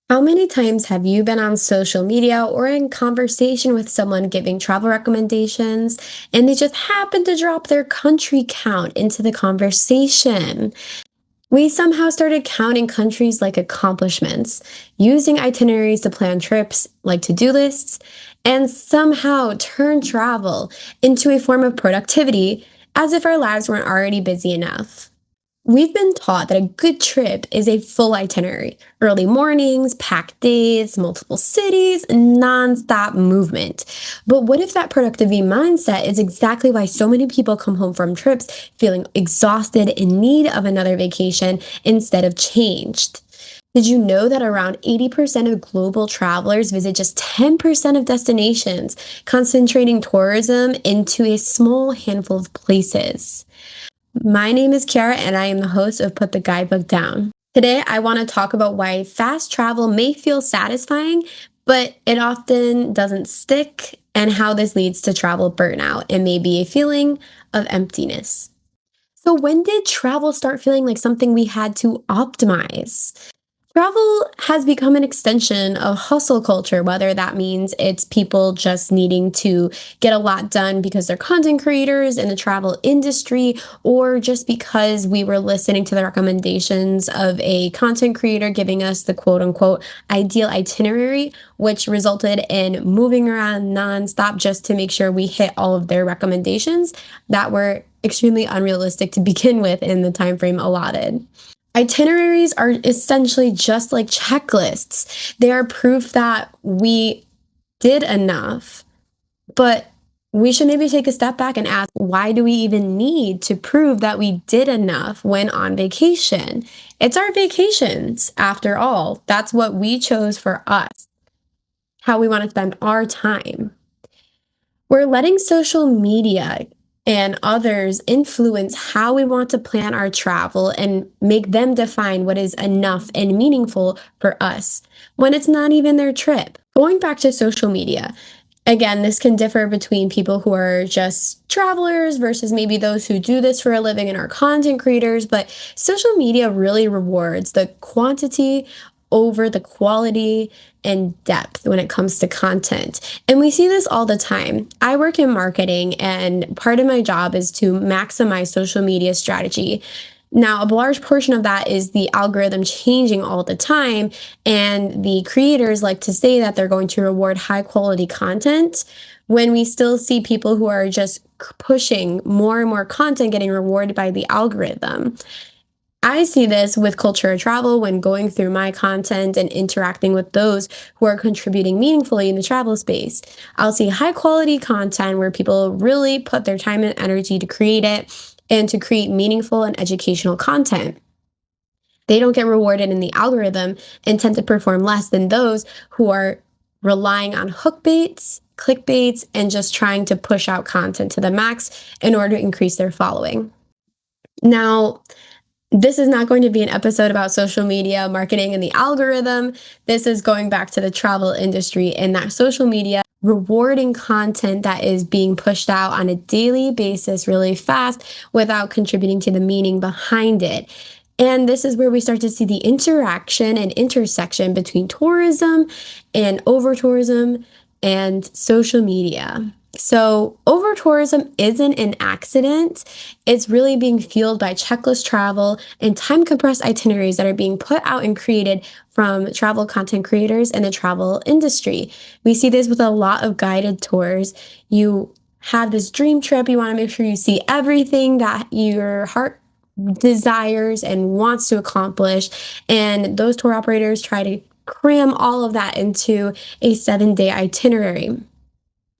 How many times have you been on social media or in conversation with someone giving travel recommendations and they just happen to drop their country count into the conversation? We somehow started counting countries like accomplishments, using itineraries to plan trips like to do lists, and somehow turned travel into a form of productivity as if our lives weren't already busy enough. We've been taught that a good trip is a full itinerary: early mornings, packed days, multiple cities, nonstop movement. But what if that productivity mindset is exactly why so many people come home from trips feeling exhausted, in need of another vacation instead of changed? Did you know that around 80% of global travelers visit just 10% of destinations, concentrating tourism into a small handful of places? My name is Kiara, and I am the host of Put the Guidebook Down. Today, I want to talk about why fast travel may feel satisfying, but it often doesn't stick, and how this leads to travel burnout and maybe a feeling of emptiness. So, when did travel start feeling like something we had to optimize? Travel has become an extension of hustle culture, whether that means it's people just needing to get a lot done because they're content creators in the travel industry, or just because we were listening to the recommendations of a content creator giving us the quote unquote ideal itinerary, which resulted in moving around nonstop just to make sure we hit all of their recommendations that were extremely unrealistic to begin with in the time frame allotted. Itineraries are essentially just like checklists. They are proof that we did enough, but we should maybe take a step back and ask, why do we even need to prove that we did enough when on vacation? It's our vacations, after all. That's what we chose for us, how we want to spend our time. We're letting social media and others influence how we want to plan our travel and make them define what is enough and meaningful for us when it's not even their trip. Going back to social media, again, this can differ between people who are just travelers versus maybe those who do this for a living and are content creators. But social media really rewards the quantity over the quality and depth when it comes to content. And we see this all the time. I work in marketing, and part of my job is to maximize social media strategy. Now, a large portion of that is the algorithm changing all the time, and the creators like to say that they're going to reward high quality content when we still see people who are just pushing more and more content getting rewarded by the algorithm. I see this with culture of travel when going through my content and interacting with those who are contributing meaningfully in the travel space. I'll see high quality content where people really put their time and energy to create it and to create meaningful and educational content. They don't get rewarded in the algorithm and tend to perform less than those who are relying on hook baits, clickbaits, and just trying to push out content to the max in order to increase their following. Now, this is not going to be an episode about social media marketing and the algorithm. This is going back to the travel industry and that social media rewarding content that is being pushed out on a daily basis really fast without contributing to the meaning behind it. And this is where we start to see the interaction and intersection between tourism and over tourism and social media. So, over tourism isn't an accident. It's really being fueled by checklist travel and time compressed itineraries that are being put out and created from travel content creators and the travel industry. We see this with a lot of guided tours. You have this dream trip, you want to make sure you see everything that your heart desires and wants to accomplish. And those tour operators try to cram all of that into a 7-day itinerary.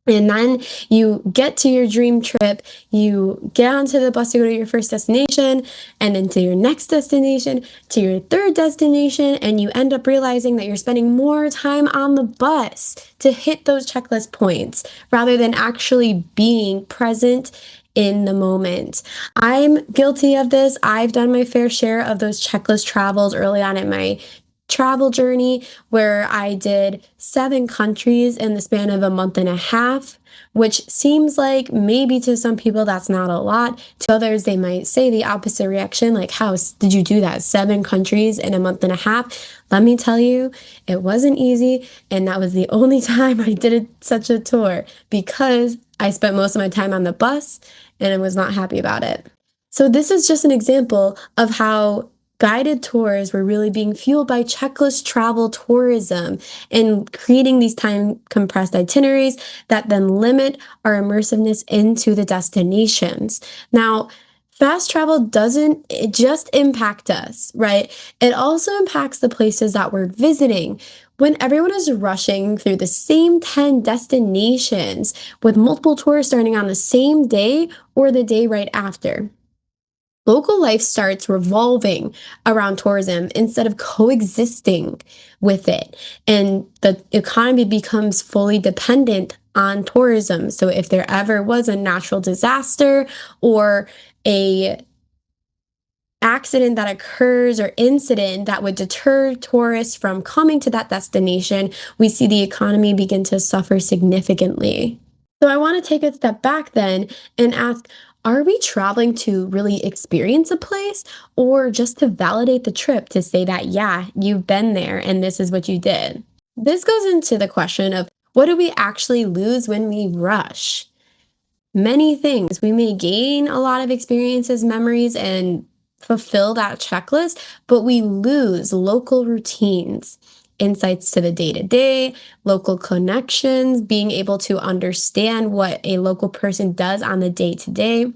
And then you get to your dream trip, you get onto the bus to go to your first destination, and then to your next destination, to your third destination, and you end up realizing that you're spending more time on the bus to hit those checklist points rather than actually being present in the moment. I'm guilty of this. I've done my fair share of those checklist travels early on in my travel journey where I did 7 countries in the span of a month and a half, which seems like maybe to some people that's not a lot. To others, they might say the opposite reaction, like, how did you do that? 7 countries in a month and a half? Let me tell you, it wasn't easy. And that was the only time I did such a tour because I spent most of my time on the bus and I was not happy about it. So, this is just an example of how guided tours were really being fueled by checklist travel tourism and creating these time compressed itineraries that then limit our immersiveness into the destinations. Now, fast travel doesn't it just impact us, right? It also impacts the places that we're visiting. When everyone is rushing through the same 10 destinations with multiple tours starting on the same day or the day right after, local life starts revolving around tourism instead of coexisting with it. And the economy becomes fully dependent on tourism. So if there ever was a natural disaster or a accident that occurs or incident that would deter tourists from coming to that destination, we see the economy begin to suffer significantly. So I want to take a step back then and ask, are we traveling to really experience a place or just to validate the trip to say that, yeah, you've been there and this is what you did? This goes into the question of what do we actually lose when we rush? Many things. We may gain a lot of experiences, memories, and fulfill that checklist, but we lose local routines, insights to the day to day, local connections, being able to understand what a local person does on the day to day.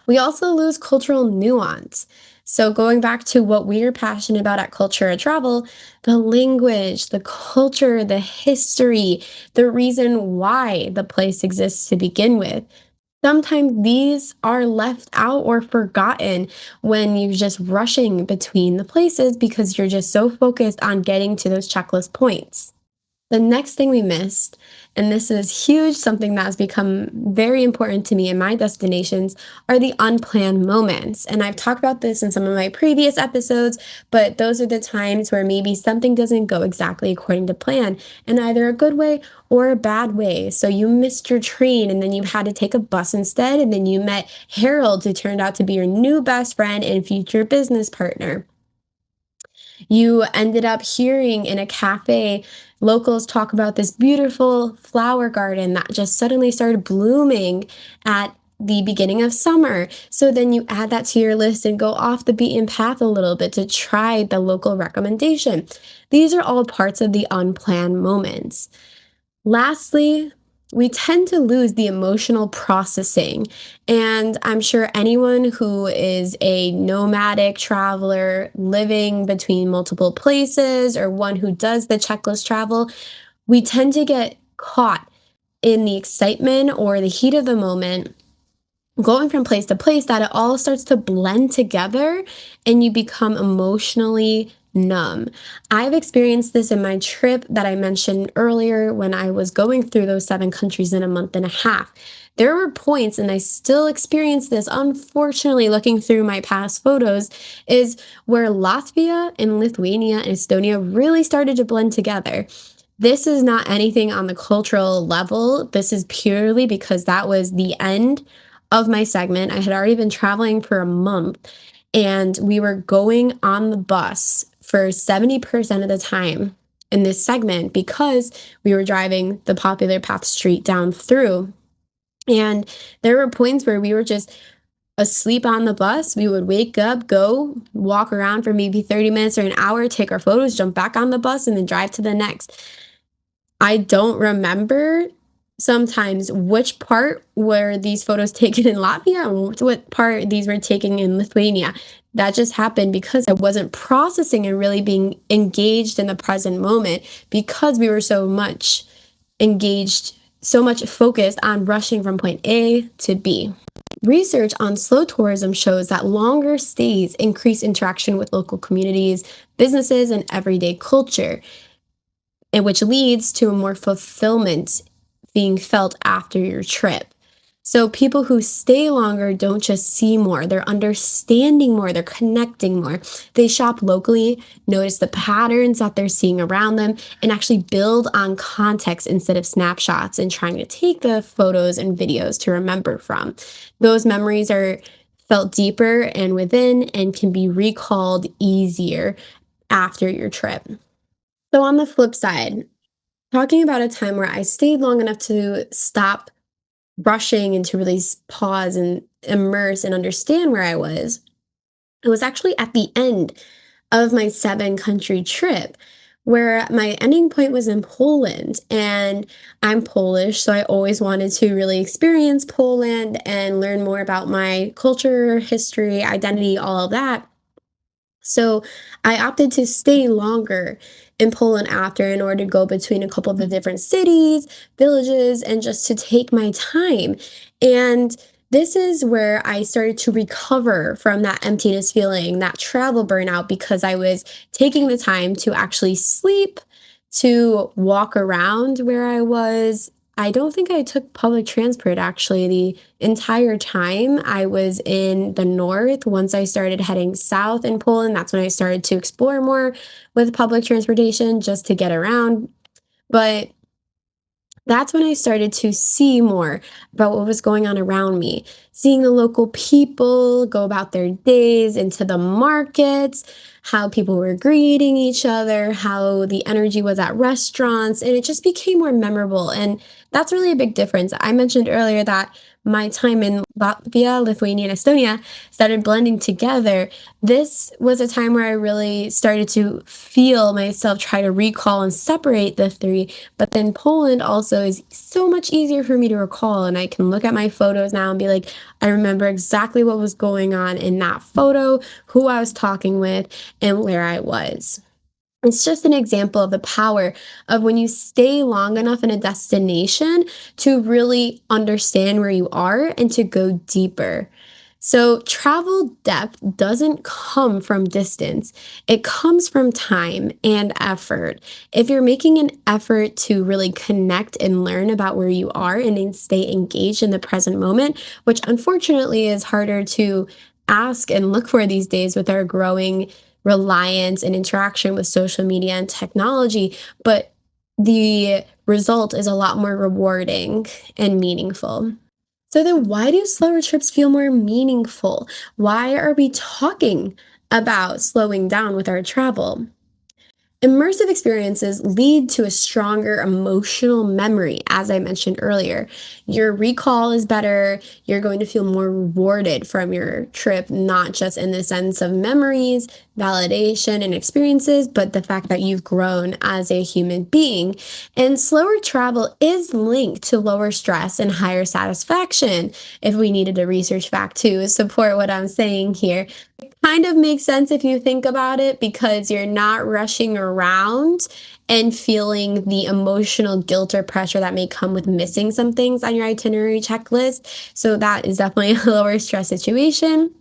We also lose cultural nuance. So, going back to what we're passionate about at Culture and Travel, the language, the culture, the history, the reason why the place exists to begin with. Sometimes these are left out or forgotten when you're just rushing between the places because you're just so focused on getting to those checklist points. The next thing we missed, and this is huge, something that has become very important to me in my destinations, are the unplanned moments. And I've talked about this in some of my previous episodes, but those are the times where maybe something doesn't go exactly according to plan in either a good way or a bad way. So you missed your train and then you had to take a bus instead, and then you met Harold, who turned out to be your new best friend and future business partner. You ended up hearing in a cafe locals talk about this beautiful flower garden that just suddenly started blooming at the beginning of summer. So then you add that to your list and go off the beaten path a little bit to try the local recommendation. These are all parts of the unplanned moments. Lastly, we tend to lose the emotional processing. And I'm sure anyone who is a nomadic traveler living between multiple places or one who does the checklist travel, we tend to get caught in the excitement or the heat of the moment going from place to place that it all starts to blend together and you become emotionally numb. I've experienced this in my trip that I mentioned earlier when I was going through those 7 countries in a month and a half. There were points, and I still experience this, unfortunately, looking through my past photos, is where Latvia and Lithuania and Estonia really started to blend together. This is not anything on the cultural level. This is purely because that was the end of my segment. I had already been traveling for a month and we were going on the bus for 70% of the time in this segment because we were driving the popular path street down through. And there were points where we were just asleep on the bus. We would wake up, go walk around for maybe 30 minutes or an hour, take our photos, jump back on the bus, and then drive to the next. I don't remember sometimes which part were these photos taken in Latvia and what part these were taken in Lithuania. That just happened because I wasn't processing and really being engaged in the present moment because we were so much engaged, so much focused on rushing from point A to B. Research on slow tourism shows that longer stays increase interaction with local communities, businesses, and everyday culture, and which leads to a more fulfillment being felt after your trip. So people who stay longer don't just see more, they're understanding more, they're connecting more. They shop locally, notice the patterns that they're seeing around them, and actually build on context instead of snapshots and trying to take the photos and videos to remember from. Those memories are felt deeper and within and can be recalled easier after your trip. So, on the flip side, talking about a time where I stayed long enough to stop rushing and to really pause and immerse and understand where I was, it was actually at the end of my 7 country trip where my ending point was in Poland. And I'm Polish, so I always wanted to really experience Poland and learn more about my culture, history, identity, all of that. So I opted to stay longer in Poland after in order to go between a couple of the different cities, villages, and just to take my time. And this is where I started to recover from that emptiness feeling, that travel burnout, because I was taking the time to actually sleep, to walk around where I was. I don't think I took public transport actually the entire time I was in the north. Once I started heading south in Poland, that's when I started to explore more with public transportation just to get around. But that's when I started to see more about what was going on around me, seeing the local people go about their days into the markets, how people were greeting each other, how the energy was at restaurants, and it just became more memorable. And that's really a big difference. I mentioned earlier that my time in Latvia, Lithuania, and Estonia started blending together. This was a time where I really started to feel myself try to recall and separate the three, but then Poland also is so much easier for me to recall. And I can look at my photos now and be like, I remember exactly what was going on in that photo, who I was talking with, and where I was. It's just an example of the power of when you stay long enough in a destination to really understand where you are and to go deeper. So, travel depth doesn't come from distance, it comes from time and effort. If you're making an effort to really connect and learn about where you are and then stay engaged in the present moment, which unfortunately is harder to ask and look for these days with our growing reliance and interaction with social media and technology, but the result is a lot more rewarding and meaningful. So, then why do slower trips feel more meaningful? Why are we talking about slowing down with our travel? Immersive experiences lead to a stronger emotional memory, as I mentioned earlier. Your recall is better. You're going to feel more rewarded from your trip, not just in the sense of memories, validation, and experiences, but the fact that you've grown as a human being. And slower travel is linked to lower stress and higher satisfaction, if we needed a research fact to support what I'm saying here. Kind of makes sense if you think about it because you're not rushing around and feeling the emotional guilt or pressure that may come with missing some things on your itinerary checklist. So that is definitely a lower stress situation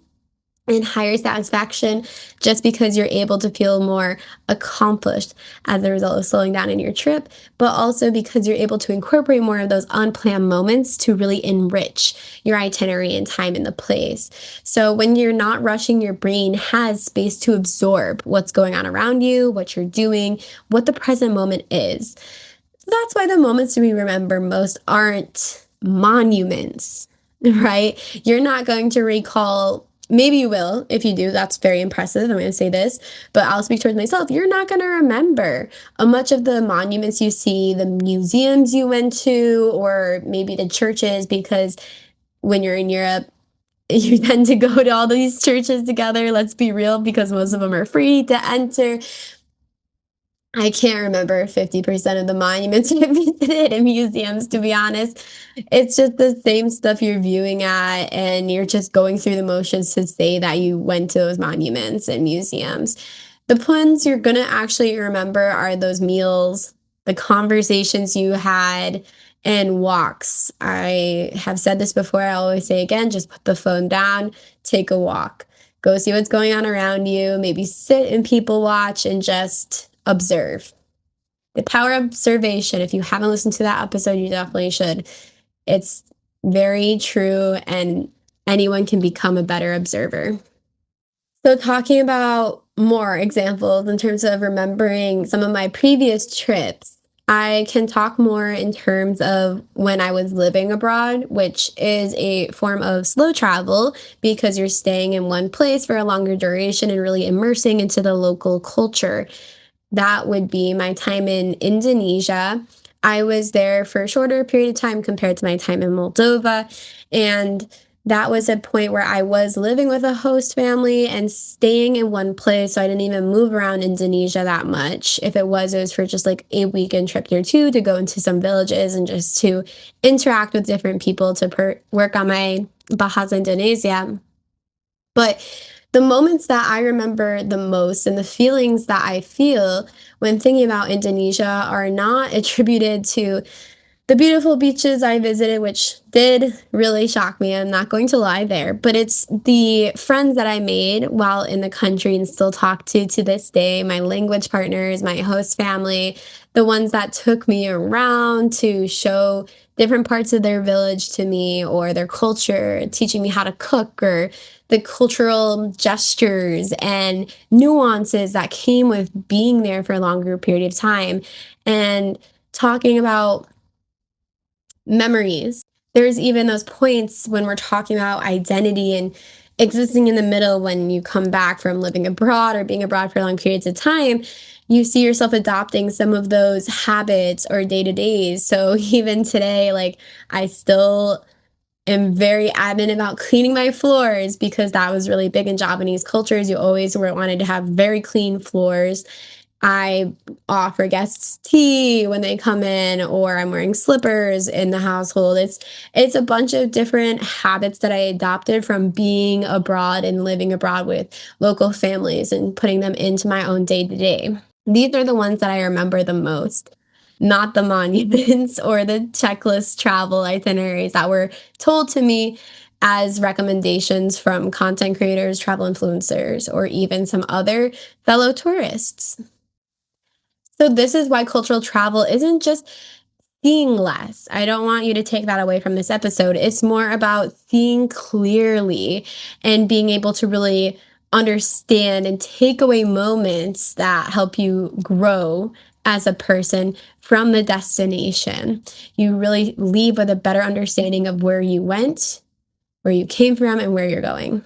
and higher satisfaction just because you're able to feel more accomplished as a result of slowing down in your trip, but also because you're able to incorporate more of those unplanned moments to really enrich your itinerary and time in the place. So when you're not rushing, your brain has space to absorb what's going on around you, what you're doing, what the present moment is. That's why the moments we remember most aren't monuments, right? You're not going to recall, maybe you will. If you do, that's very impressive. I'm going to say this, but I'll speak towards myself. You're not going to remember much of the monuments you see, the museums you went to, or maybe the churches, because when you're in Europe, you tend to go to all these churches together. Let's be real, because most of them are free to enter. I can't remember 50% of the monuments I've visited in museums, to be honest. It's just the same stuff you're viewing at, and you're just going through the motions to say that you went to those monuments and museums. The ones you're gonna actually remember are those meals, the conversations you had, and walks. I have said this before, I always say again, just put the phone down, take a walk. Go see what's going on around you, maybe sit and people watch and just observe. The power of observation. If you haven't listened to that episode, you definitely should. It's Very true, and anyone can become a better observer. So, talking about more examples in terms of remembering some of my previous trips, I can talk more in terms of when I was living abroad, which is a form of slow travel because you're staying in one place for a longer duration and really immersing into the local culture. That would be my time in Indonesia. I was there for a shorter period of time compared to my time in Moldova. And that was a point where I was living with a host family and staying in one place. So I didn't even move around Indonesia that much. If it was for just like a weekend trip or two to go into some villages and just to interact with different people to work on my Bahasa Indonesia. But the moments that I remember the most and the feelings that I feel when thinking about Indonesia are not attributed to the beautiful beaches I visited, which did really shock me, I'm not going to lie there, but it's the friends that I made while in the country and still talk to this day, my language partners, my host family, the ones that took me around to show different parts of their village to me or their culture, teaching me how to cook or the cultural gestures and nuances that came with being there for a longer period of time. And talking about memories. There's even those points when we're talking about identity and existing in the middle when you come back from living abroad or being abroad for long periods of time. You see yourself adopting some of those habits or day to days. So even today, like I still am very adamant about cleaning my floors because that was really big in Japanese cultures. You always wanted to have very clean floors. I offer guests tea when they come in, or I'm wearing slippers in the household. It's a bunch of different habits that I adopted from being abroad and living abroad with local families and putting them into my own day to day. These are the ones that I remember the most, not the monuments or the checklist travel itineraries that were told to me as recommendations from content creators, travel influencers, or even some other fellow tourists. So this is why cultural travel isn't just seeing less. I don't want you to take that away from this episode. It's more about seeing clearly and being able to really understand and take away moments that help you grow as a person from the destination. You really leave with a better understanding of where you went, where you came from, and where you're going.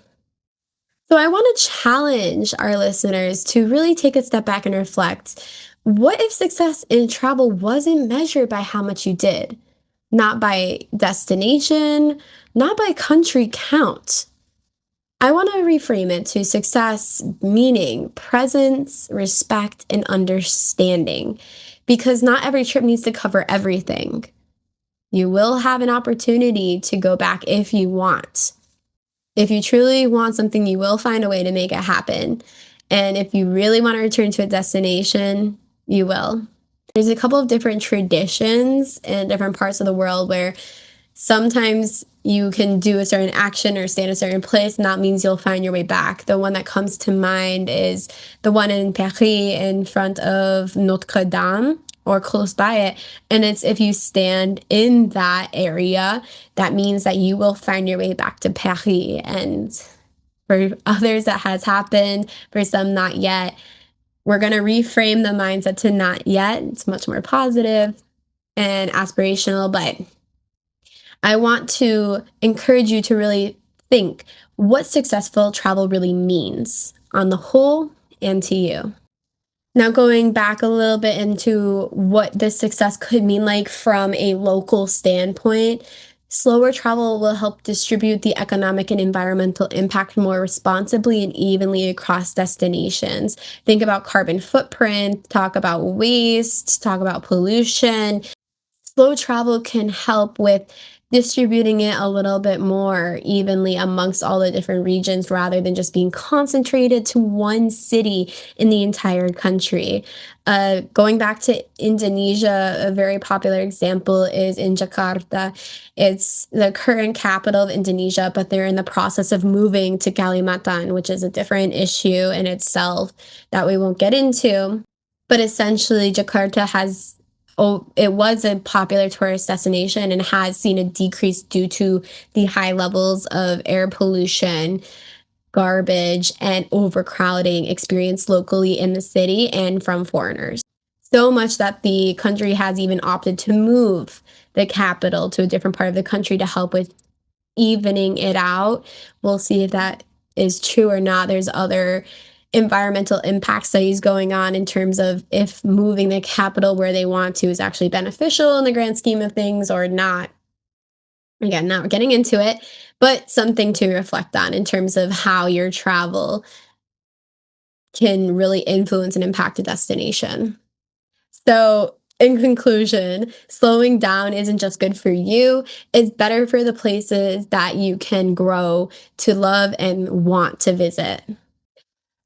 So I want to challenge our listeners to really take a step back and reflect. What if success in travel wasn't measured by how much you did? Not by destination, not by country count. I want to reframe it to success meaning presence, respect, and understanding. Because not every trip needs to cover everything. You will have an opportunity to go back if you want. If you truly want something, you will find a way to make it happen. And if you really want to return to a destination, you will. There's a couple of different traditions in different parts of the world where sometimes you can do a certain action or stay in a certain place, and that means you'll find your way back. The one that comes to mind is the one in Paris in front of Notre Dame or close by it. And it's if you stand in that area, that means that you will find your way back to Paris. And for others, that has happened, for some, not yet. We're going to reframe the mindset to not yet. It's much more positive and aspirational, but I want to encourage you to really think what successful travel really means on the whole and to you. Now, going back a little bit into what this success could mean like from a local standpoint, slower travel will help distribute the economic and environmental impact more responsibly and evenly across destinations. Think about carbon footprint, talk about waste, talk about pollution. Slow travel can help with distributing it a little bit more evenly amongst all the different regions rather than just being concentrated to one city in the entire country. Going back to Indonesia, a very popular example is in Jakarta. It's the current capital of Indonesia, but they're in the process of moving to Kalimantan, which is a different issue in itself that we won't get into. But essentially, Jakarta has it was a popular tourist destination and has seen a decrease due to the high levels of air pollution, garbage, and overcrowding experienced locally in the city and from foreigners. So much that the country has even opted to move the capital to a different part of the country to help with evening it out. We'll see if that is true or not. There's other environmental impact studies going on in terms of if moving the capital where they want to is actually beneficial in the grand scheme of things or not. Again, not getting into it, but something to reflect on in terms of how your travel can really influence and impact a destination. So, in conclusion, slowing down isn't just good for you, it's better for the places that you can grow to love and want to visit.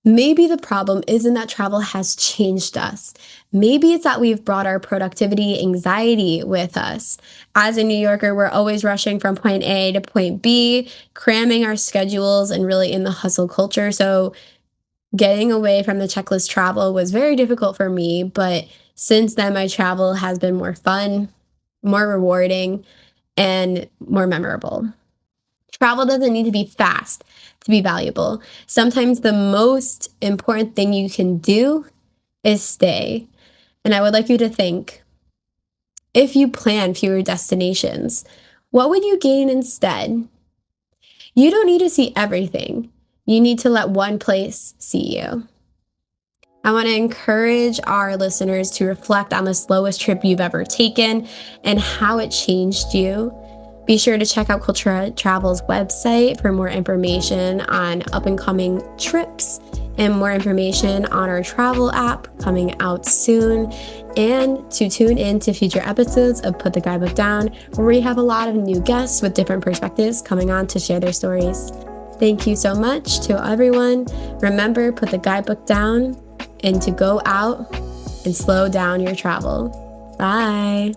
Maybe the problem isn't that travel has changed us. Maybe it's that we've brought our productivity anxiety with us. As a New Yorker, we're always rushing from point A to point B, cramming our schedules and really in the hustle culture. So, getting away from the checklist travel was very difficult for me, but since then, my travel has been more fun, more rewarding, and more memorable. Travel doesn't need to be fast to be valuable. Sometimes the most important thing you can do is stay. And I would like you to think, if you plan fewer destinations, what would you gain instead? You don't need to see everything. You need to let one place see you. I want to encourage our listeners to reflect on the slowest trip you've ever taken and how it changed you. Be sure to check out Cultura Travel's website for more information on up and coming trips and more information on our travel app coming out soon. And to tune in to future episodes of Put the Guidebook Down, where we have a lot of new guests with different perspectives coming on to share their stories. Thank you so much to everyone. Remember, put the guidebook down and to go out and slow down your travel. Bye.